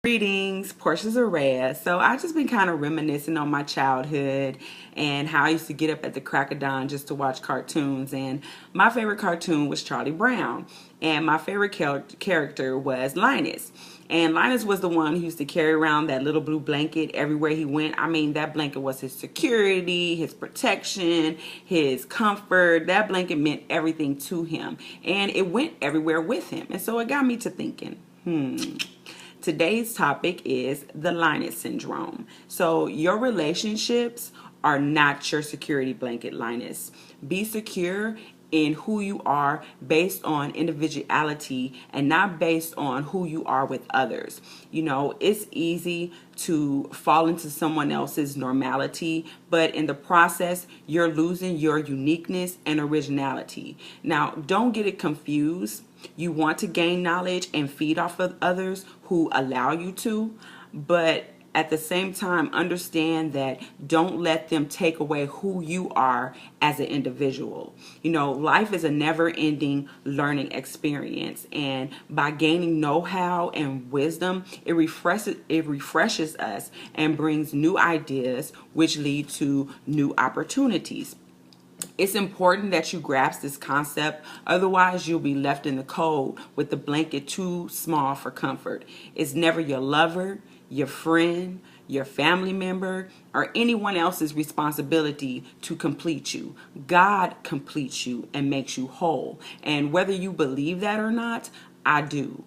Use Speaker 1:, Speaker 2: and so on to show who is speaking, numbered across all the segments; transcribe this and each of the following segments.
Speaker 1: Greetings, Porsche Zeraia. So I just been kind of reminiscing on my childhood and how I used to get up at the crack of dawn just to watch cartoons. And my favorite cartoon was Charlie Brown, and my favorite character was Linus. And Linus was the one who used to carry around that little blue blanket everywhere he went. I mean, that blanket was his security, his protection, his comfort. That blanket meant everything to him, and it went everywhere with him. And so it got me to thinking, Today's topic is the Linus Syndrome. So your relationships are not your security blanket, Linus. Be secure in who you are based on individuality and not based on who you are with others. You know, it's easy to fall into someone else's normality, but in the process, you're losing your uniqueness and originality. Now, don't get it confused. You want to gain knowledge and feed off of others who allow you to, but at the same time, understand that don't let them take away who you are as an individual. You know, life is a never-ending learning experience, and by gaining know-how and wisdom, it refreshes us and brings new ideas, which lead to new opportunities. It's important that you grasp this concept, otherwise you'll be left in the cold with the blanket too small for comfort. It's never your lover, your friend, your family member, or anyone else's responsibility to complete you. God completes you and makes you whole. And whether you believe that or not, I do.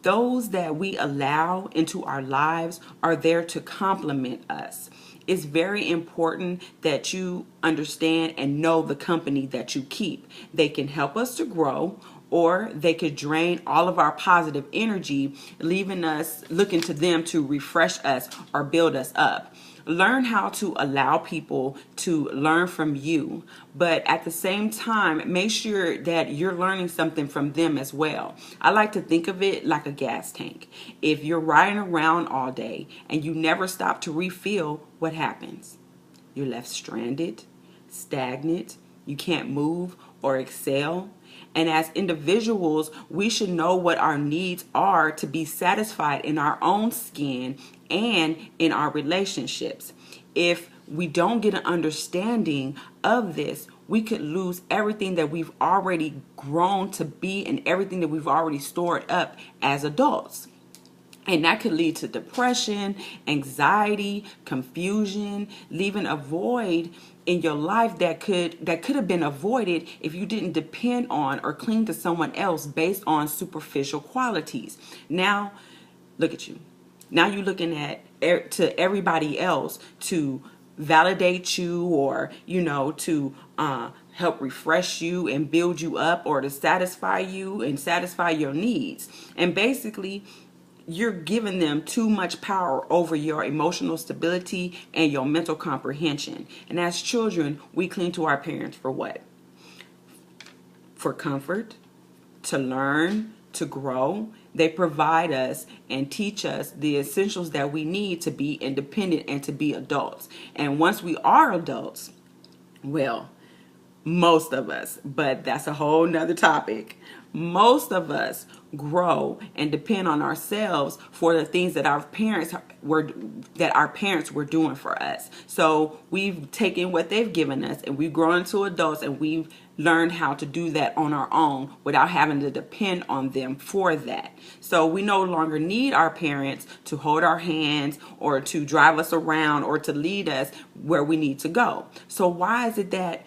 Speaker 1: Those that we allow into our lives are there to complement us. It's very important that you understand and know the company that you keep. They can help us to grow, or they could drain all of our positive energy, leaving us looking to them to refresh us or build us up. Learn how to allow people to learn from you, but at the same time, make sure that you're learning something from them as well. I like to think of it like a gas tank. If you're riding around all day and you never stop to refill, what happens? You're left stranded, stagnant, you can't move or excel. And as individuals, we should know what our needs are to be satisfied in our own skin and in our relationships. If we don't get an understanding of this, we could lose everything that we've already grown to be and everything that we've already stored up as adults. And that could lead to depression, anxiety, confusion, leaving a void in your life that could have been avoided if you didn't depend on or cling to someone else based on superficial qualities. Now, look at you. Now you're looking at to everybody else to validate you, or to help refresh you and build you up, or to satisfy you and satisfy your needs. And basically, you're giving them too much power over your emotional stability and your mental comprehension. And as children, we cling to our parents for what? For comfort, to learn, to grow. They provide us and teach us the essentials that we need to be independent and to be adults. And once we are adults, well, most of us, but that's a whole nother topic. Most of us grow and depend on ourselves for the things that our parents were doing for us. So we've taken what they've given us and we've grown into adults, and we've learned how to do that on our own without having to depend on them for that. So we no longer need our parents to hold our hands or to drive us around or to lead us where we need to go. So why is it that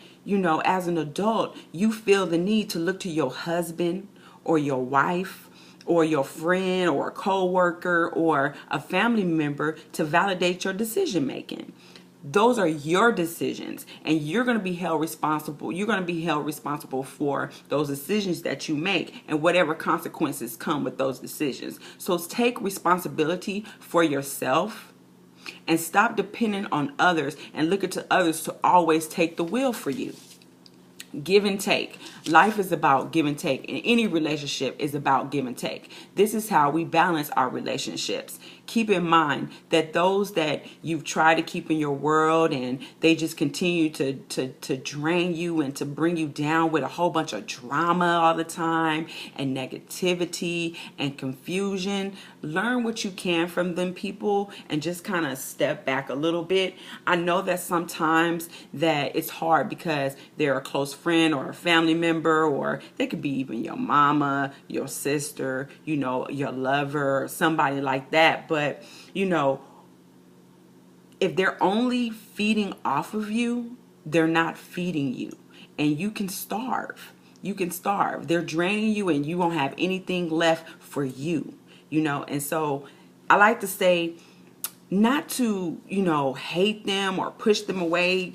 Speaker 1: as an adult, you feel the need to look to your husband or your wife or your friend or a co-worker or a family member to validate your decision making? Those are your decisions, and you're going to be held responsible. You're going to be held responsible for those decisions that you make and whatever consequences come with those decisions. So take responsibility for yourself and stop depending on others and looking to others to always take the wheel for you. Give and take. Life is about give and take, and any relationship is about give and take. This is how we balance our relationships. Keep in mind that those that you've tried to keep in your world and they just continue to drain you and to bring you down with a whole bunch of drama all the time and negativity and confusion. Learn what you can from them people and just kind of step back a little bit. I know that sometimes that it's hard because they're a close friend or a family member, or they could be even your mama, your sister, your lover, or somebody like that. But, if they're only feeding off of you, they're not feeding you. And you can starve. You can starve. They're draining you and you won't have anything left for you, And so I like to say not to, hate them or push them away,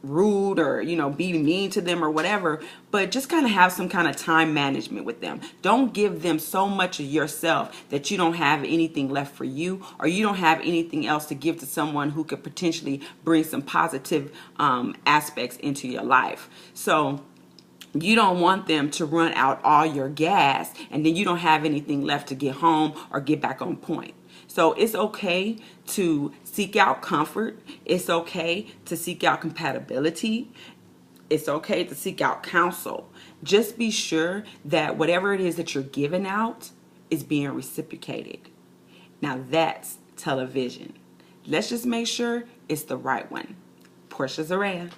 Speaker 1: rude or, be mean to them or whatever, but just kind of have some kind of time management with them. Don't give them so much of yourself that you don't have anything left for you, or you don't have anything else to give to someone who could potentially bring some positive aspects into your life. So you don't want them to run out all your gas and then you don't have anything left to get home or get back on point. So it's okay to seek out comfort. It's okay to seek out compatibility. It's okay to seek out counsel. Just be sure that whatever it is that you're giving out is being reciprocated. Now that's television. Let's just make sure it's the right one. Porsche Zeraia.